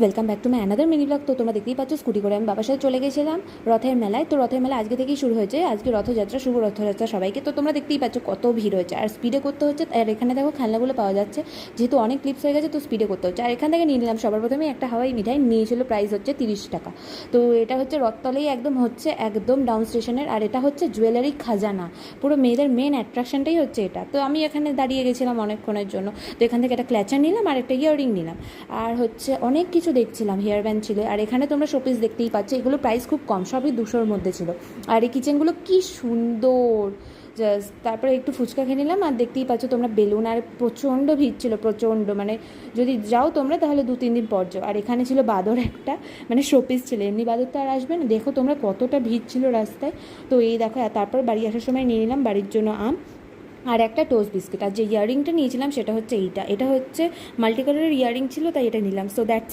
Welcome back to my another mini blog. তো তোমরা দেখতেই পাচ্ছ স্কুটি করে আমি বাবার সাথে চলে গেছিলাম রথের মেলায়। তো রথের মেলা আজকে থেকেই শুরু হয়েছে, আজকে রথযাত্রা, শুভ রথযাত্রা সবাইকে। তো তোমরা দেখতেই পাচ্ছ কত ভিড় হয়েছে, আর স্পিডে করতে হচ্ছে। আর এখানে দেখো খেলনাগুলো পাওয়া যাচ্ছে, যেহেতু অনেক ক্লিপস হয়ে গেছে তো স্পিডে করতে হচ্ছে। আর এখান থেকে নিয়ে নিলাম সবার প্রথমে একটা হাওয়াই মিঠাই, নিয়েছিল প্রাইস হচ্ছে 30 টাকা। তো এটা হচ্ছে রথতলেই একদম ডাউন স্টেশনের, আর এটা হচ্ছে জুয়েলারি খাজানা, পুরো মেয়েদের মেন অ্যাট্রাকশনটাই হচ্ছে এটা। তো আমি এখানে দাঁড়িয়ে গেছিলাম অনেকক্ষণের জন্য। তো এখান থেকে একটা ক্ল্যাচার নিলাম আর একটা ইয়াররিং নিলাম, আর হচ্ছে অনেক কিছু দেখছিলাম, হেয়ার ব্যান্ড ছিল। আর এখানে তোমরা শোপিস দেখতেই পাচ্ছ, এগুলো প্রাইস খুব কম, সবই 200-র মধ্যে ছিল। আর এই কিচেনগুলো কি সুন্দর জাস্ট। তারপরে একটু ফুচকা খেয়ে নিলাম, আর দেখতেই পাচ্ছ তোমরা বেলুন, আর প্রচণ্ড ভিড় ছিল, প্রচণ্ড, মানে যদি যাও তোমরা তাহলে 2-3 দিন পর যাও। আর এখানে ছিল বাঁদর একটা, মানে শোপিস ছিল, এমনি বাঁদর তো আর আসবে না। দেখো তোমরা কতটা ভিড় ছিল রাস্তায়। তো এই দেখো, তারপর বাড়ি আসার সময় নিয়ে নিলাম বাড়ির জন্য আম আর একটা টোস্ট বিস্কিট। আর যে ইয়াররিংটা নিয়েছিলাম সেটা হচ্ছে এটা হচ্ছে মাল্টি কালারের ইয়াররিং ছিল, তাই এটা নিলাম। So that's